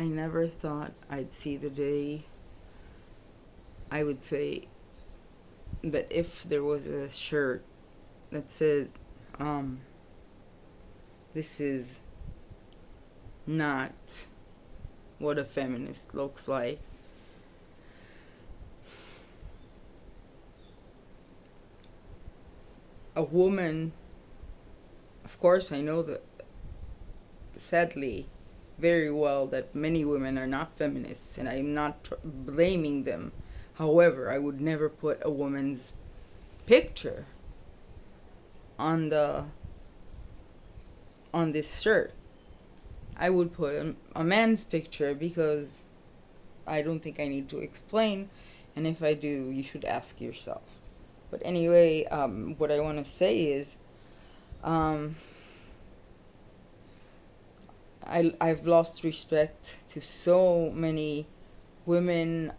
I never thought I'd see the day. I would say that if there was a shirt that says, um, this is not what a feminist looks like. A woman, of course, I know that sadly very well that many women are not feminists, and I'm not blaming them. However, I would never put a woman's picture on the on this shirt. I would put a man's picture because I don't think I need to explain, and if I do, you should ask yourselves. But anyway, what I want to say is, um, I've lost respect to so many women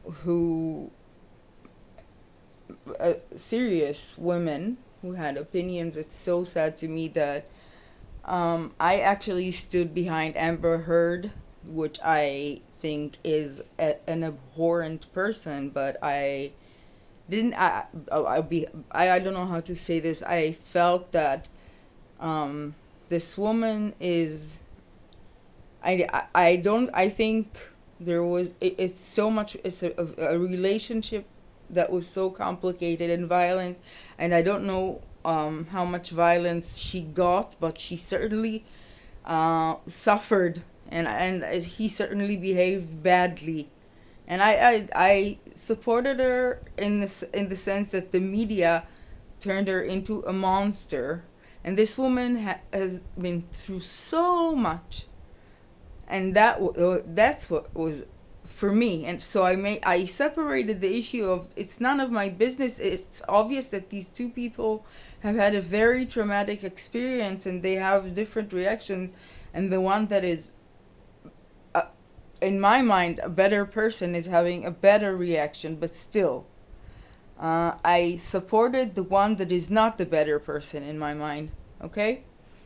who serious women who had opinions. It's so sad to me that I actually stood behind Amber Heard, which I think is an abhorrent person, but I didn't. I don't know how to say this. I felt that this woman is. I don't. I think there was. It's so much. It's a relationship that was so complicated and violent, and I don't know how much violence she got, but she certainly suffered, and he certainly behaved badly, and I supported her in the sense that the media turned her into a monster, and this woman has been through so much, and that's what was for me. And so I separated the issue of it's none of my business. It's obvious that these two people have had a very traumatic experience and they have different reactions, and the one that is in my mind a better person is having a better reaction, but still I supported the one that is not the better person in my mind. Okay,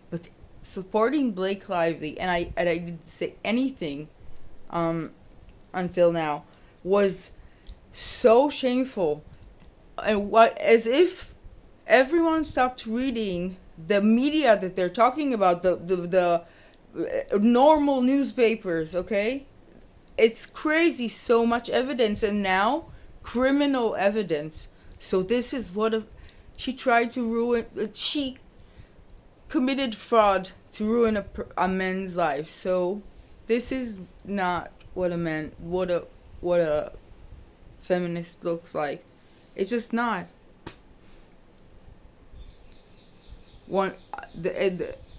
but supporting Blake Lively, and I didn't say anything until now, was so shameful, and what, as if everyone stopped reading the media that they're talking about, the normal newspapers. Okay, it's crazy, so much evidence, and now criminal evidence. So this is what she tried to ruin. She committed fraud to ruin a man's life. So this is not what a feminist looks like. It's just not. One,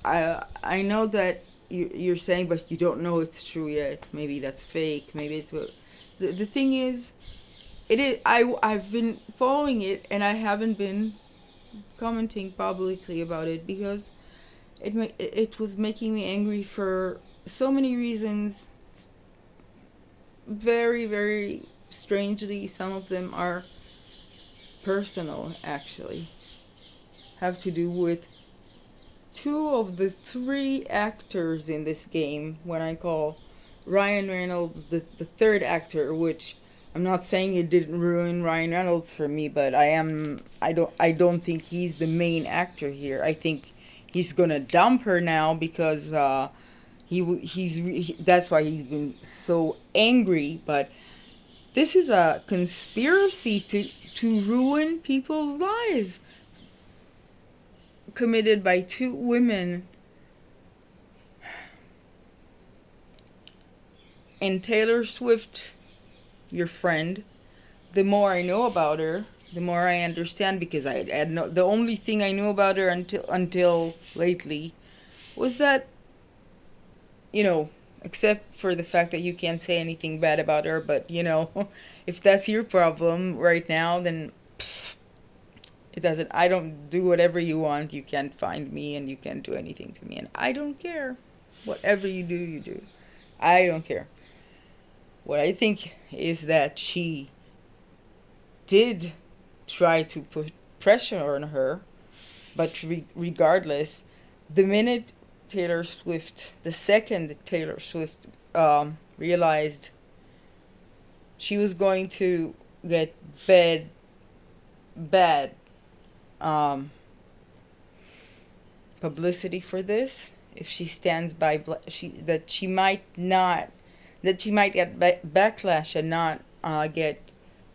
I know that you're saying, but you don't know it's true yet. Maybe that's fake. Maybe it's what. The thing is, it is. I've been following it, and I haven't been commenting publicly about it because it was making me angry for so many reasons. Very, very strangely, some of them are personal, actually. Have to do with two of the three actors in this game, when I call Ryan Reynolds the third actor, which I'm not saying it didn't ruin Ryan Reynolds for me, but I don't think he's the main actor here. I think he's gonna dump her now because that's why he's been so angry. But this is a conspiracy to ruin people's lives, committed by two women. And Taylor Swift, your friend, the more I know about her, the more I understand, because I had no, the only thing I knew about her until lately was that, except for the fact that you can't say anything bad about her, but if that's your problem right now, then it doesn't. I don't do whatever you want. You can't find me, and you can't do anything to me, and I don't care. Whatever you do, you do. I don't care. What I think is that she did try to put pressure on her, but regardless, the minute Taylor Swift, the second Taylor Swift, realized she was going to get bad um, publicity for this if she stands by she might not, that she might get backlash and not get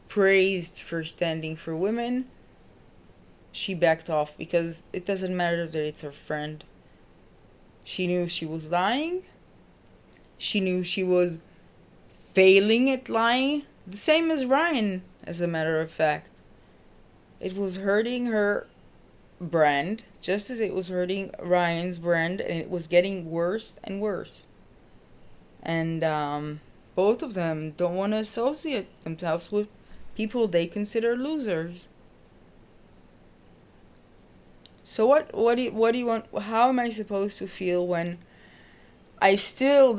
praised for standing for women. She backed off because it doesn't matter that it's her friend. She knew she was lying. She knew she was failing at lying. The same as Ryan, as a matter of fact. It was hurting her brand, just as it was hurting Ryan's brand, and it was getting worse and worse. And both of them don't want to associate themselves with people they consider losers. So what do you want? How am I supposed to feel when I still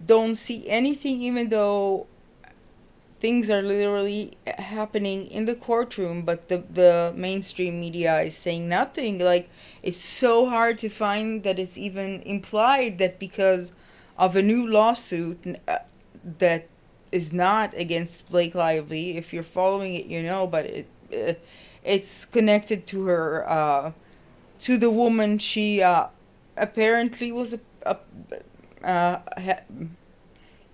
don't see anything, even though things are literally happening in the courtroom, but the mainstream media is saying nothing? Like, it's so hard to find that it's even implied that because of a new lawsuit that is not against Blake Lively. If you're following it, you know, but it's connected to her, to the woman she apparently was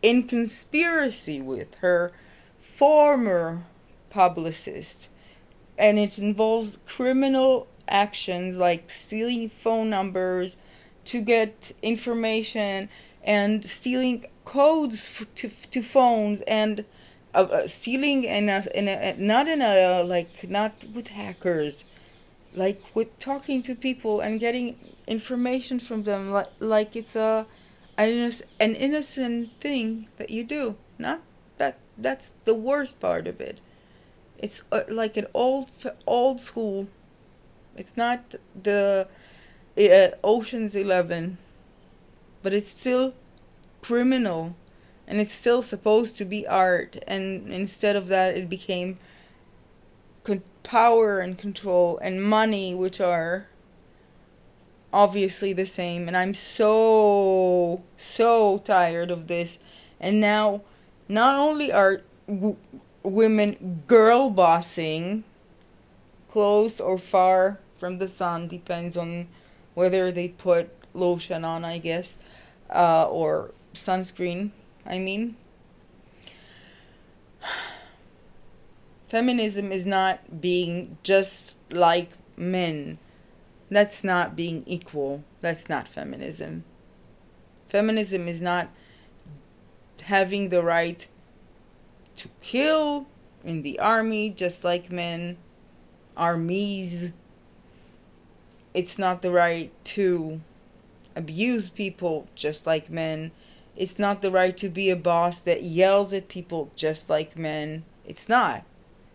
in conspiracy with, her former publicist. And it involves criminal actions like stealing phone numbers to get information, and stealing codes to phones, and stealing not in a like, not with hackers, like with talking to people and getting information from them, like it's an innocent thing that you do. Not that's the worst part of it. It's like an old school. It's not the Ocean's 11, but it's still criminal, and it's still supposed to be art, and instead of that it became power and control and money, which are obviously the same. And I'm so tired of this. And now not only are women girl bossing close or far from the sun, depends on whether they put lotion on, I guess, or sunscreen, I mean. Feminism is not being just like men. That's not being equal. That's not feminism. Feminism is not having the right to kill in the army just like men. Armies. It's not the right to abuse people just like men. It's not the right to be a boss that yells at people just like men. It's not.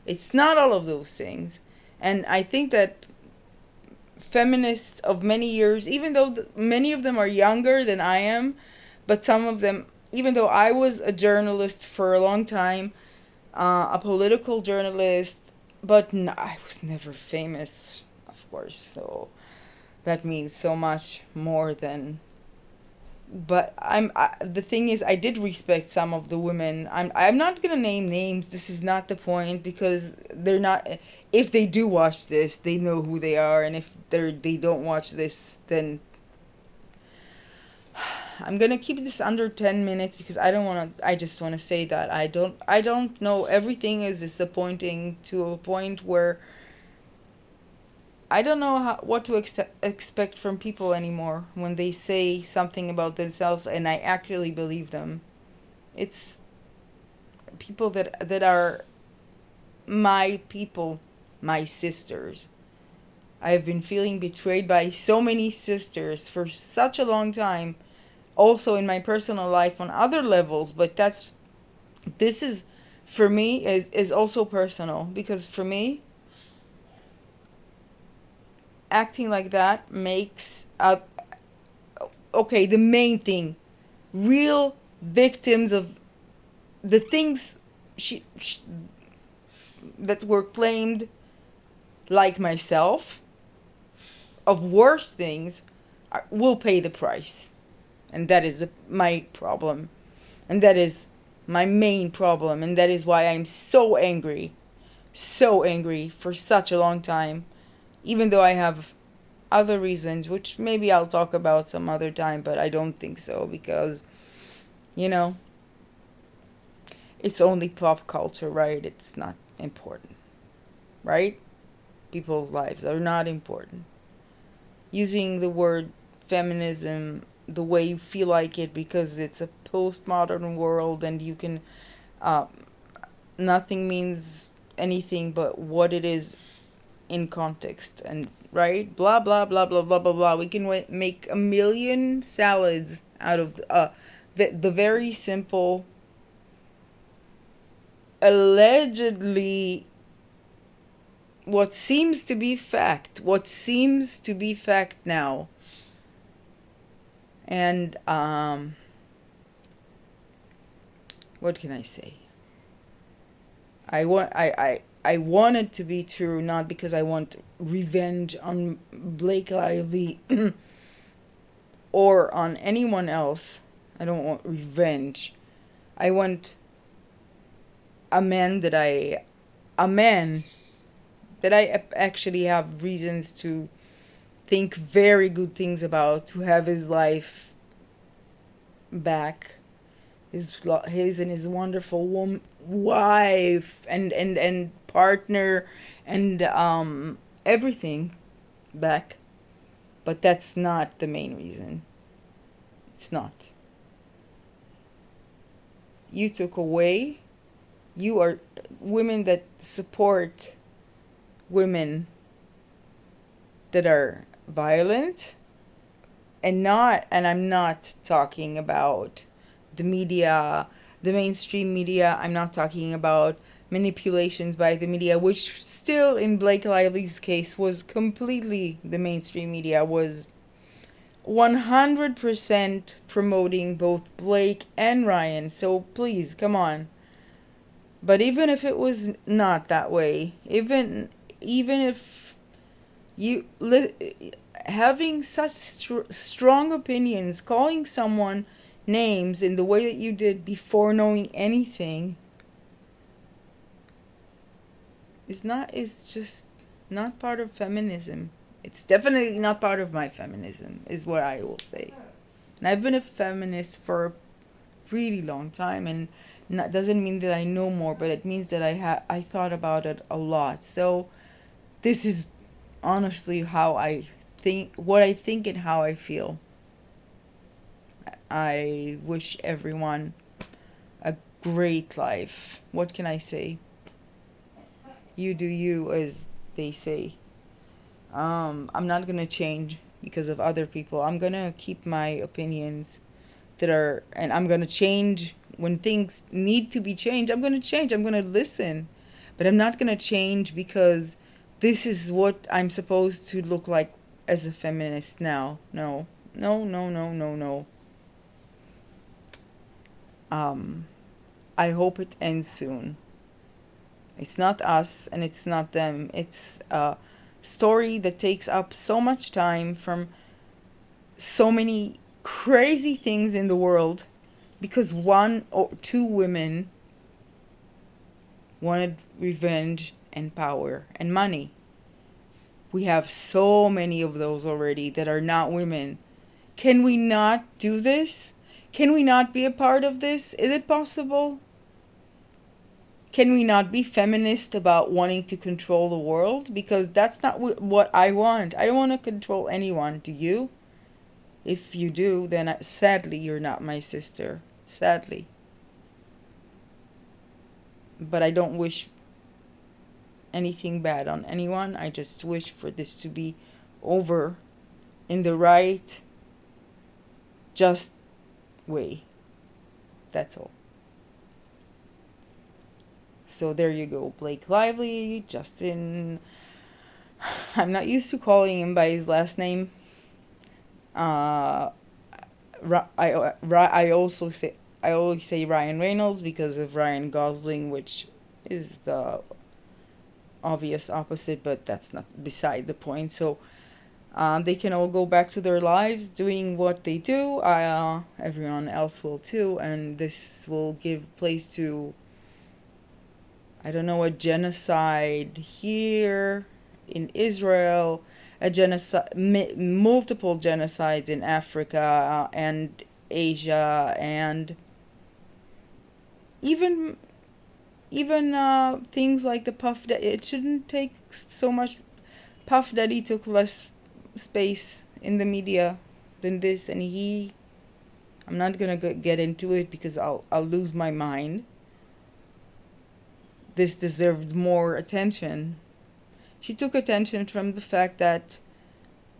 It's not all of those things. And I think that feminists of many years, even though many of them are younger than I am, but some of them, even though I was a journalist for a long time, a political journalist, but I was never famous, of course, so that means so much more than. But the thing is, I did respect some of the women. I'm not gonna name names. This is not the point, because they're not. If they do watch this, they know who they are, and if they don't watch this, then I'm gonna keep this under 10 minutes, because I don't wanna. I just wanna say that I don't know. Everything is disappointing to a point where I don't know what to expect from people anymore when they say something about themselves and I actually believe them. It's people that are my people, my sisters. I've been feeling betrayed by so many sisters for such a long time, also in my personal life on other levels, but this is, for me, is also personal, because for me, acting like that makes okay, the main thing, real victims of the things she that were claimed, like myself, of worse things, will pay the price. And that is my problem. And that is my main problem. And that is why I'm so angry. So angry for such a long time. Even though I have other reasons, which maybe I'll talk about some other time, but I don't think so because, you know, it's only pop culture, right? It's not important, right? People's lives are not important. Using the word feminism the way you feel like it because it's a postmodern world and you can, uh, nothing means anything but what it is in context, and right, blah blah blah blah blah blah blah. We can make a million salads out of the very simple, allegedly, what seems to be fact now. And what can I say? I want it to be true, not because I want revenge on Blake Lively or on anyone else. I don't want revenge. I want a man that I actually have reasons to think very good things about, to have his life back, his and his wonderful wife and partner and everything back. But that's not the main reason. It's not. You took away. You are women that support women that are violent, and I'm not talking about the media, the mainstream media. I'm not talking about manipulations by the media, which still in Blake Lively's case was completely, the mainstream media was 100% promoting both Blake and Ryan. So please, come on. But even if it was not that way, even if you having such strong opinions, calling someone names in the way that you did before knowing anything is just not part of feminism. It's definitely not part of my feminism, is what I will say. And I've been a feminist for a really long time, and that doesn't mean that I know more, but it means that I thought about it a lot. So this is honestly how I think, what I think and how I feel. I wish everyone a great life. What can I say? You do you, as they say. I'm not gonna change because of other people. I'm gonna keep my opinions and I'm gonna change when things need to be changed. I'm gonna change. I'm gonna listen, but I'm not gonna change because this is what I'm supposed to look like as a feminist now. No, no, no, no, no, no. I hope it ends soon. It's not us and it's not them. It's a story that takes up so much time from so many crazy things in the world because one or two women wanted revenge and power and money. We have so many of those already that are not women. Can we not do this? Can we not be a part of this? Is it possible? Can we not be feminist about wanting to control the world? Because that's not what I want. I don't want to control anyone. Do you? If you do, then sadly, you're not my sister. Sadly. But I don't wish anything bad on anyone. I just wish for this to be over in the right, just way. That's all. So there you go. Blake Lively, Justin. I'm not used to calling him by his last name. I always say Ryan Reynolds because of Ryan Gosling, which is the obvious opposite, but that's not beside the point. So They can all go back to their lives doing what they do. Everyone else will too, and this will give place to, I don't know, a genocide here in Israel, a genocide, multiple genocides in Africa and Asia, and even things like the Puff Daddy. It shouldn't take so much. Puff Daddy took less space in the media than this, and I'm not gonna get into it because I'll lose my mind. This deserved more attention. She took attention from the fact that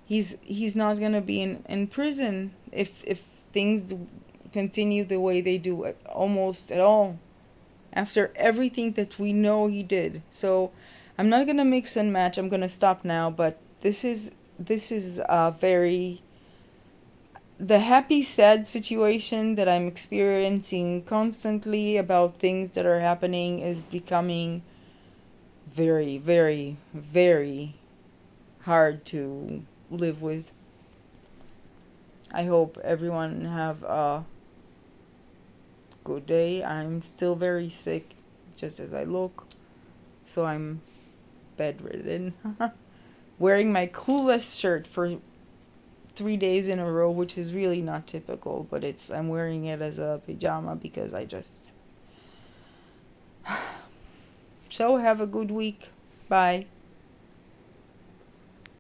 he's not gonna be in prison if things continue the way they do almost at all, after everything that we know he did. So I'm not gonna mix and match. I'm gonna stop now. But this is a very, the happy sad situation that I'm experiencing constantly about things that are happening is becoming very, very, very hard to live with. I hope everyone have a good day. I'm still very sick, just as I look, so I'm bedridden. Wearing my Clueless shirt for 3 days in a row, which is really not typical, but I'm wearing it as a pajama because I just. So have a good week. Bye.